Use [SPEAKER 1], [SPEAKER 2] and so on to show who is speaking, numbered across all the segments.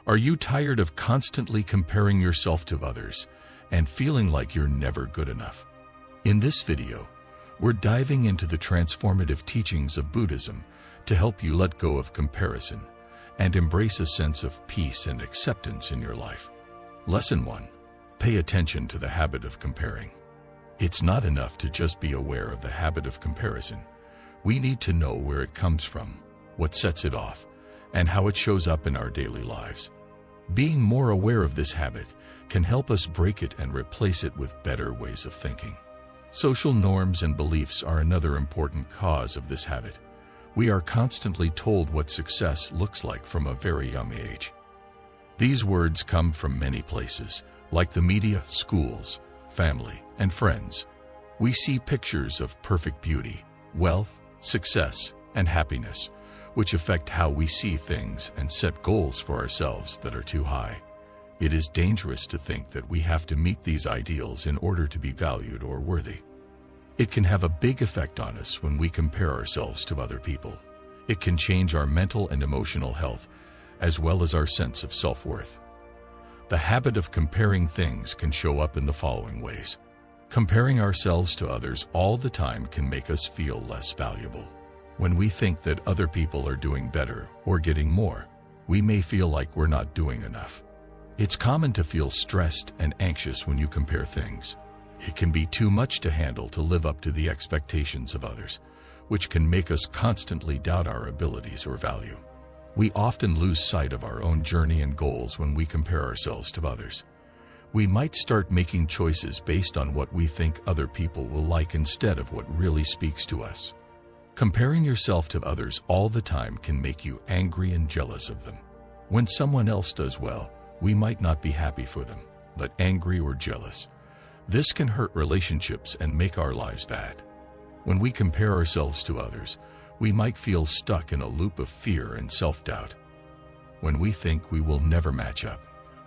[SPEAKER 1] Are you tired of constantly comparing yourself to others and feeling like you're never good enough? In this video, we're diving into the transformative teachings of Buddhism to help you let go of comparison and embrace a sense of peace and acceptance in your life. Lesson 1. Pay attention to the habit of comparing. It's not enough to just be aware of the habit of comparison. We need to know where it comes from, what sets it off, and how it shows up in our daily lives. Being more aware of this habit can help us break it and replace it with better ways of thinking. Social norms and beliefs are another important cause of this habit. We are constantly told what success looks like from a very young age. These words come from many places, like the media, schools, family, and friends. We see pictures of perfect beauty, wealth, success, and happiness, which affect how we see things and set goals for ourselves that are too high. It is dangerous to think that we have to meet these ideals in order to be valued or worthy. It can have a big effect on us when we compare ourselves to other people. It can change our mental and emotional health, as well as our sense of self-worth. The habit of comparing things can show up in the following ways. Comparing ourselves to others all the time can make us feel less valuable. When we think that other people are doing better or getting more, we may feel like we're not doing enough. It's common to feel stressed and anxious when you compare things. It can be too much to handle to live up to the expectations of others, which can make us constantly doubt our abilities or value. We often lose sight of our own journey and goals when we compare ourselves to others. We might start making choices based on what we think other people will like instead of what really speaks to us. Comparing yourself to others all the time can make you angry and jealous of them. When someone else does well, we might not be happy for them, but angry or jealous. This can hurt relationships and make our lives bad. When we compare ourselves to others, we might feel stuck in a loop of fear and self-doubt. When we think we will never match up,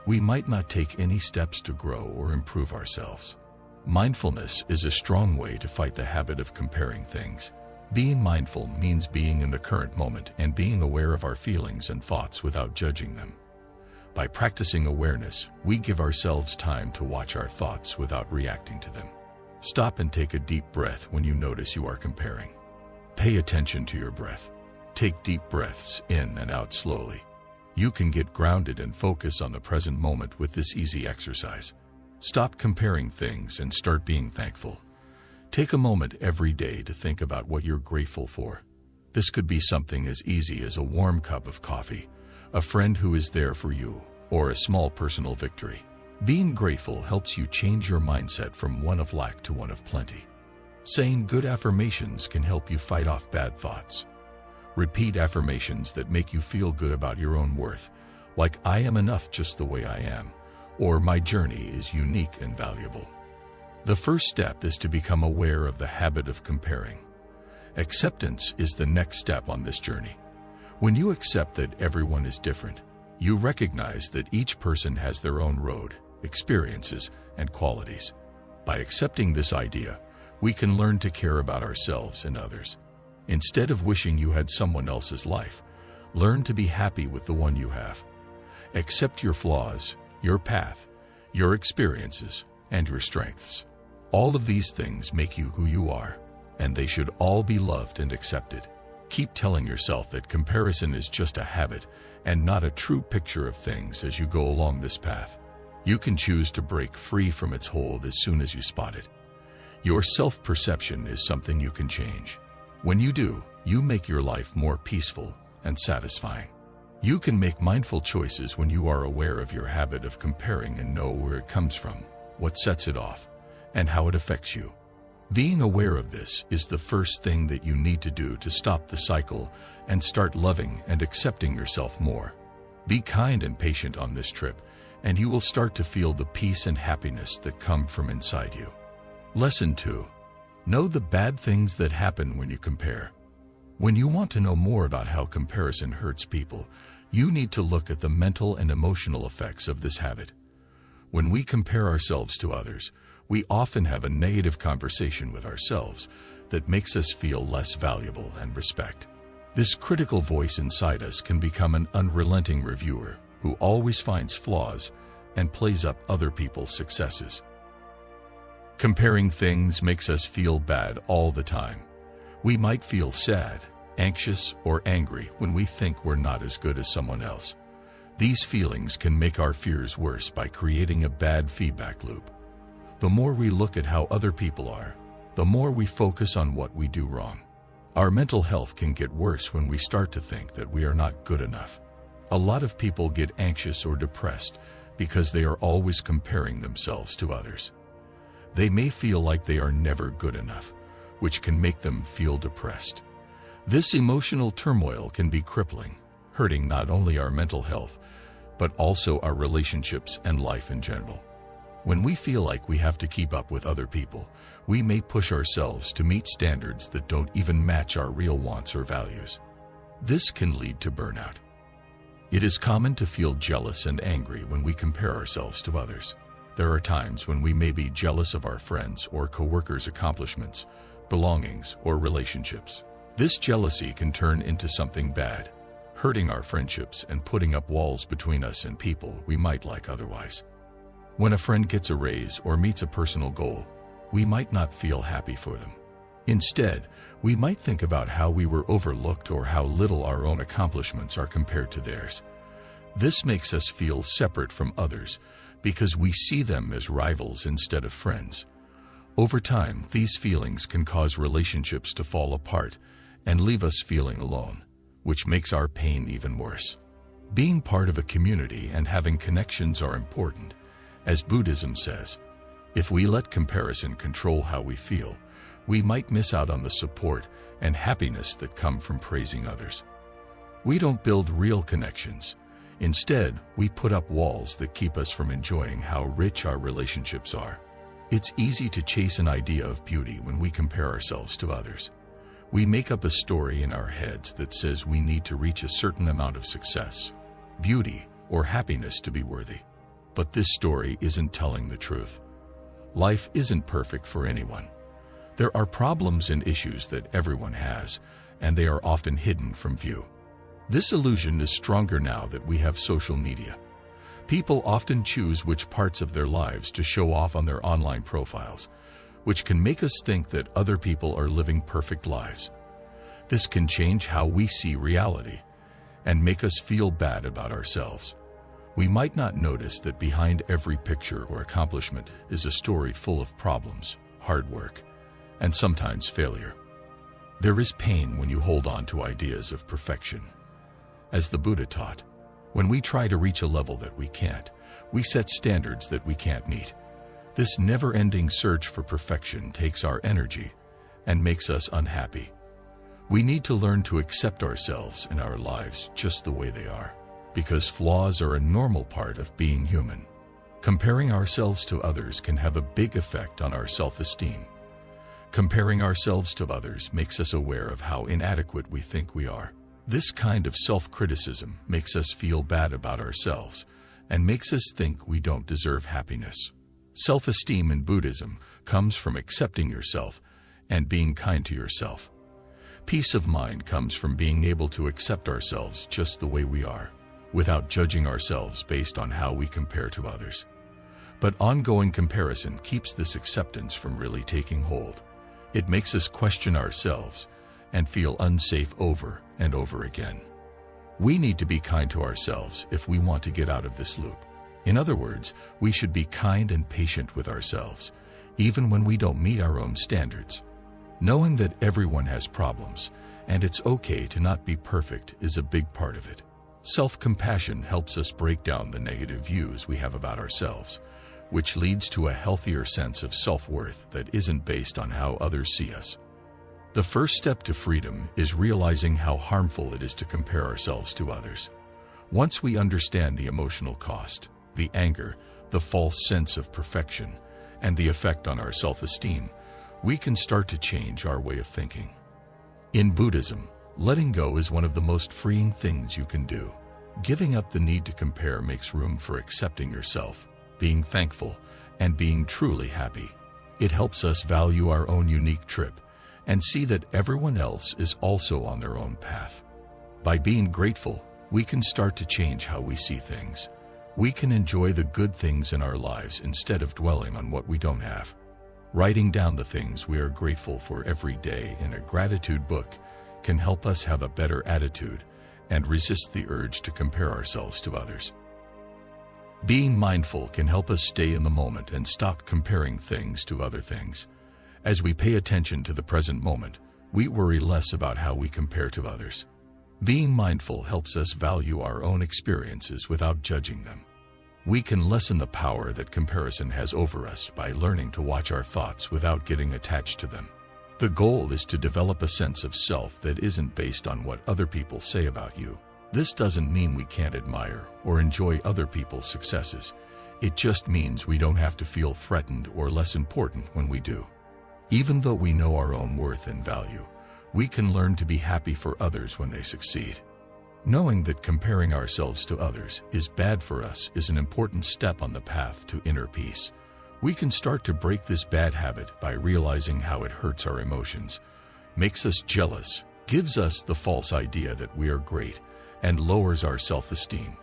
[SPEAKER 1] we might not take any steps to grow or improve ourselves. Mindfulness is a strong way to fight the habit of comparing things. Being mindful means being in the current moment and being aware of our feelings and thoughts without judging them. By practicing awareness, we give ourselves time to watch our thoughts without reacting to them. Stop and take a deep breath when you notice you are comparing. Pay attention to your breath. Take deep breaths in and out slowly. You can get grounded and focus on the present moment with this easy exercise. Stop comparing things and start being thankful. Take a moment every day to think about what you're grateful for. This could be something as easy as a warm cup of coffee, a friend who is there for you, or a small personal victory. Being grateful helps you change your mindset from one of lack to one of plenty. Saying good affirmations can help you fight off bad thoughts. Repeat affirmations that make you feel good about your own worth, like "I am enough just the way I am," or "My journey is unique and valuable." The first step is to become aware of the habit of comparing. Acceptance is the next step on this journey. When you accept that everyone is different, you recognize that each person has their own road, experiences, and qualities. By accepting this idea, we can learn to care about ourselves and others. Instead of wishing you had someone else's life, learn to be happy with the one you have. Accept your flaws, your path, your experiences, and your strengths. All of these things make you who you are, and they should all be loved and accepted. Keep telling yourself that comparison is just a habit and not a true picture of things as you go along this path. You can choose to break free from its hold as soon as you spot it. Your self-perception is something you can change. When you do, you make your life more peaceful and satisfying. You can make mindful choices when you are aware of your habit of comparing and know where it comes from, what sets it off, and how it affects you. Being aware of this is the first thing that you need to do to stop the cycle and start loving and accepting yourself more. Be kind and patient on this trip, and you will start to feel the peace and happiness that come from inside you. Lesson 2. Know the bad things that happen when you compare. When you want to know more about how comparison hurts people, you need to look at the mental and emotional effects of this habit. When we compare ourselves to others, we often have a negative conversation with ourselves that makes us feel less valuable and respect. This critical voice inside us can become an unrelenting reviewer, who always finds flaws and plays up other people's successes. Comparing things makes us feel bad all the time. We might feel sad, anxious, or angry when we think we're not as good as someone else. These feelings can make our fears worse by creating a bad feedback loop. The more we look at how other people are, the more we focus on what we do wrong. Our mental health can get worse when we start to think that we are not good enough. A lot of people get anxious or depressed because they are always comparing themselves to others. They may feel like they are never good enough, which can make them feel depressed. This emotional turmoil can be crippling, hurting not only our mental health, but also our relationships and life in general. When we feel like we have to keep up with other people, we may push ourselves to meet standards that don't even match our real wants or values. This can lead to burnout. It is common to feel jealous and angry when we compare ourselves to others. There are times when we may be jealous of our friends' or coworkers' accomplishments, belongings, or relationships. This jealousy can turn into something bad, hurting our friendships and putting up walls between us and people we might like otherwise. When a friend gets a raise or meets a personal goal, we might not feel happy for them. Instead, we might think about how we were overlooked or how little our own accomplishments are compared to theirs. This makes us feel separate from others because we see them as rivals instead of friends. Over time, these feelings can cause relationships to fall apart and leave us feeling alone, which makes our pain even worse. Being part of a community and having connections are important. As Buddhism says, if we let comparison control how we feel, we might miss out on the support and happiness that come from praising others. We don't build real connections. Instead, we put up walls that keep us from enjoying how rich our relationships are. It's easy to chase an idea of beauty when we compare ourselves to others. We make up a story in our heads that says we need to reach a certain amount of success, beauty, or happiness to be worthy. But this story isn't telling the truth. Life isn't perfect for anyone. There are problems and issues that everyone has, and they are often hidden from view. This illusion is stronger now that we have social media. People often choose which parts of their lives to show off on their online profiles, which can make us think that other people are living perfect lives. This can change how we see reality and make us feel bad about ourselves. We might not notice that behind every picture or accomplishment is a story full of problems, hard work, and sometimes failure. There is pain when you hold on to ideas of perfection. As the Buddha taught, when we try to reach a level that we can't, we set standards that we can't meet. This never-ending search for perfection takes our energy and makes us unhappy. We need to learn to accept ourselves and our lives just the way they are, because flaws are a normal part of being human. Comparing ourselves to others can have a big effect on our self-esteem. Comparing ourselves to others makes us aware of how inadequate we think we are. This kind of self-criticism makes us feel bad about ourselves and makes us think we don't deserve happiness. Self-esteem in Buddhism comes from accepting yourself and being kind to yourself. Peace of mind comes from being able to accept ourselves just the way we are, without judging ourselves based on how we compare to others. But ongoing comparison keeps this acceptance from really taking hold. It makes us question ourselves and feel unsafe over and over again. We need to be kind to ourselves if we want to get out of this loop. In other words, we should be kind and patient with ourselves, even when we don't meet our own standards. Knowing that everyone has problems, and it's okay to not be perfect, is a big part of it. Self-compassion helps us break down the negative views we have about ourselves, which leads to a healthier sense of self-worth that isn't based on how others see us. The first step to freedom is realizing how harmful it is to compare ourselves to others. Once we understand the emotional cost, the anger, the false sense of perfection, and the effect on our self-esteem, we can start to change our way of thinking. In Buddhism, letting go is one of the most freeing things you can do. Giving up the need to compare makes room for accepting yourself, being thankful, and being truly happy. It helps us value our own unique trip and see that everyone else is also on their own path. By being grateful, we can start to change how we see things. We can enjoy the good things in our lives instead of dwelling on what we don't have. Writing down the things we are grateful for every day in a gratitude book can help us have a better attitude and resist the urge to compare ourselves to others. Being mindful can help us stay in the moment and stop comparing things to other things. As we pay attention to the present moment, we worry less about how we compare to others. Being mindful helps us value our own experiences without judging them. We can lessen the power that comparison has over us by learning to watch our thoughts without getting attached to them. The goal is to develop a sense of self that isn't based on what other people say about you. This doesn't mean we can't admire or enjoy other people's successes. It just means we don't have to feel threatened or less important when we do. Even though we know our own worth and value, we can learn to be happy for others when they succeed. Knowing that comparing ourselves to others is bad for us is an important step on the path to inner peace. We can start to break this bad habit by realizing how it hurts our emotions, makes us jealous, gives us the false idea that we are great, and lowers our self-esteem.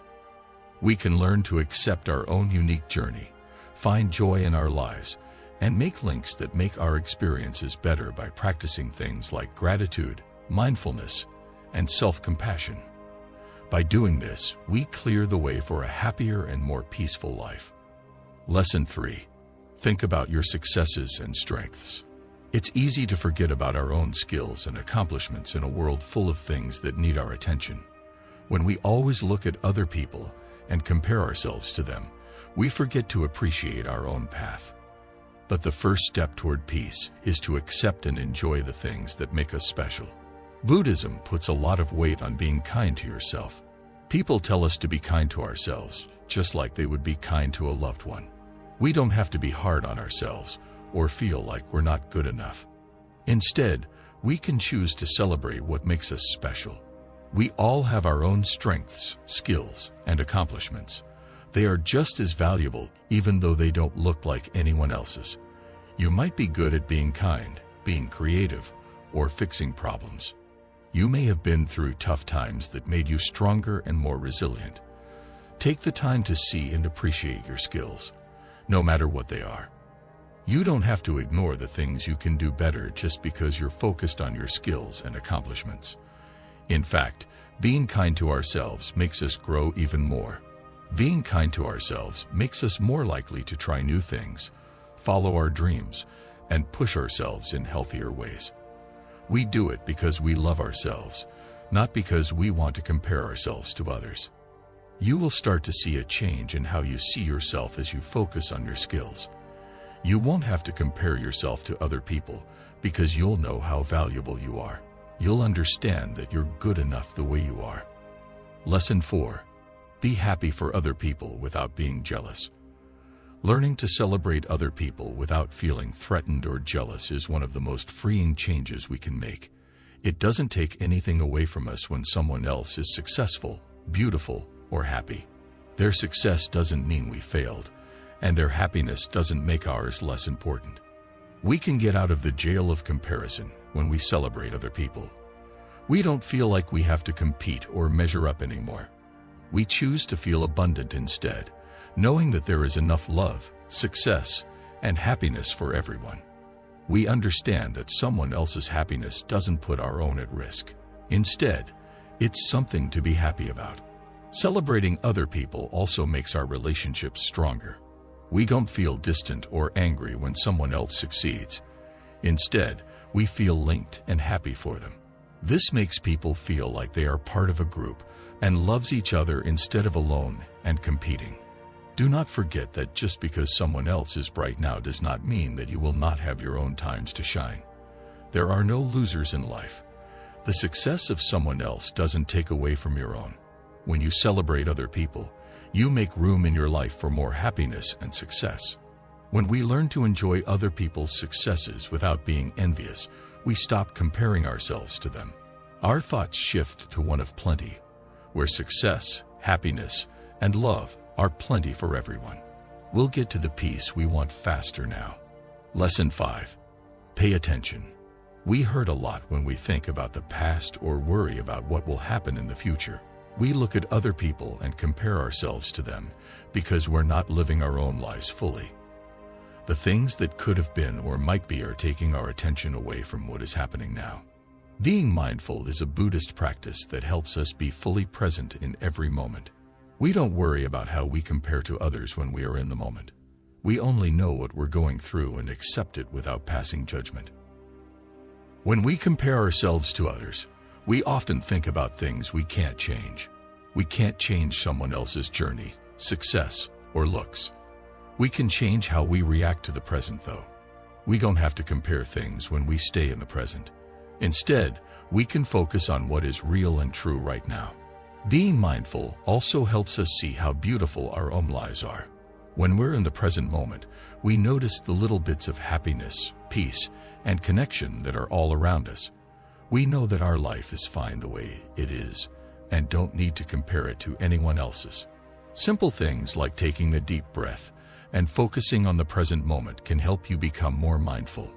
[SPEAKER 1] We can learn to accept our own unique journey, find joy in our lives, and make links that make our experiences better by practicing things like gratitude, mindfulness, and self-compassion. By doing this, we clear the way for a happier and more peaceful life. Lesson 3. Think about your successes and strengths. It's easy to forget about our own skills and accomplishments in a world full of things that need our attention. When we always look at other people and compare ourselves to them, we forget to appreciate our own path. But the first step toward peace is to accept and enjoy the things that make us special. Buddhism puts a lot of weight on being kind to yourself. People tell us to be kind to ourselves, just like they would be kind to a loved one. We don't have to be hard on ourselves or feel like we're not good enough. Instead, we can choose to celebrate what makes us special. We all have our own strengths, skills, and accomplishments. They are just as valuable even though they don't look like anyone else's. You might be good at being kind, being creative, or fixing problems. You may have been through tough times that made you stronger and more resilient. Take the time to see and appreciate your skills, no matter what they are. You don't have to ignore the things you can do better just because you're focused on your skills and accomplishments. In fact, being kind to ourselves makes us grow even more. Being kind to ourselves makes us more likely to try new things, follow our dreams, and push ourselves in healthier ways. We do it because we love ourselves, not because we want to compare ourselves to others. You will start to see a change in how you see yourself as you focus on your skills. You won't have to compare yourself to other people because you'll know how valuable you are. You'll understand that you're good enough the way you are. Lesson 4. Be happy for other people without being jealous. Learning to celebrate other people without feeling threatened or jealous is one of the most freeing changes we can make. It doesn't take anything away from us when someone else is successful, beautiful, or happy. Their success doesn't mean we failed, and their happiness doesn't make ours less important. We can get out of the jail of comparison when we celebrate other people. We don't feel like we have to compete or measure up anymore. We choose to feel abundant instead, knowing that there is enough love, success, and happiness for everyone. We understand that someone else's happiness doesn't put our own at risk. Instead, it's something to be happy about. Celebrating other people also makes our relationships stronger. We don't feel distant or angry when someone else succeeds. Instead, we feel linked and happy for them. This makes people feel like they are part of a group and loves each other instead of alone and competing. Do not forget that just because someone else is bright now does not mean that you will not have your own times to shine. There are no losers in life. The success of someone else doesn't take away from your own. When you celebrate other people, you make room in your life for more happiness and success. When we learn to enjoy other people's successes without being envious, we stop comparing ourselves to them. Our thoughts shift to one of plenty, where success, happiness, and love are plenty for everyone. We'll get to the peace we want faster now. Lesson 5. Pay attention. We hurt a lot when we think about the past or worry about what will happen in the future. We look at other people and compare ourselves to them because we're not living our own lives fully. The things that could have been or might be are taking our attention away from what is happening now. Being mindful is a Buddhist practice that helps us be fully present in every moment. We don't worry about how we compare to others when we are in the moment. We only know what we're going through and accept it without passing judgment. When we compare ourselves to others, we often think about things we can't change. We can't change someone else's journey, success, or looks. We can change how we react to the present, though. We don't have to compare things when we stay in the present. Instead, we can focus on what is real and true right now. Being mindful also helps us see how beautiful our own lives are. When we're in the present moment, we notice the little bits of happiness, peace, and connection that are all around us. We know that our life is fine the way it is and don't need to compare it to anyone else's. Simple things like taking a deep breath and focusing on the present moment can help you become more mindful.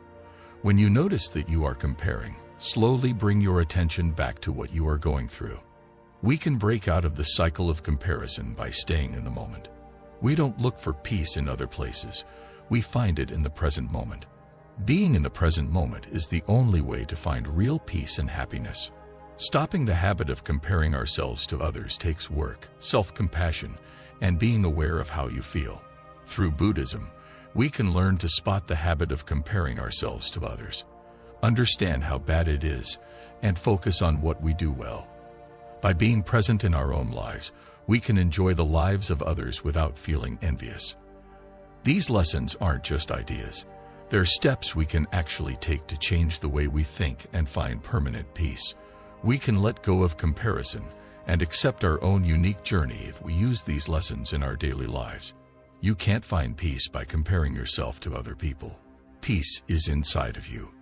[SPEAKER 1] When you notice that you are comparing, slowly bring your attention back to what you are going through. We can break out of the cycle of comparison by staying in the moment. We don't look for peace in other places. We find it in the present moment. Being in the present moment is the only way to find real peace and happiness. Stopping the habit of comparing ourselves to others takes work, self-compassion, and being aware of how you feel. Through Buddhism, we can learn to spot the habit of comparing ourselves to others, understand how bad it is, and focus on what we do well. By being present in our own lives, we can enjoy the lives of others without feeling envious. These lessons aren't just ideas. They're steps we can actually take to change the way we think and find permanent peace. We can let go of comparison and accept our own unique journey if we use these lessons in our daily lives. You can't find peace by comparing yourself to other people. Peace is inside of you.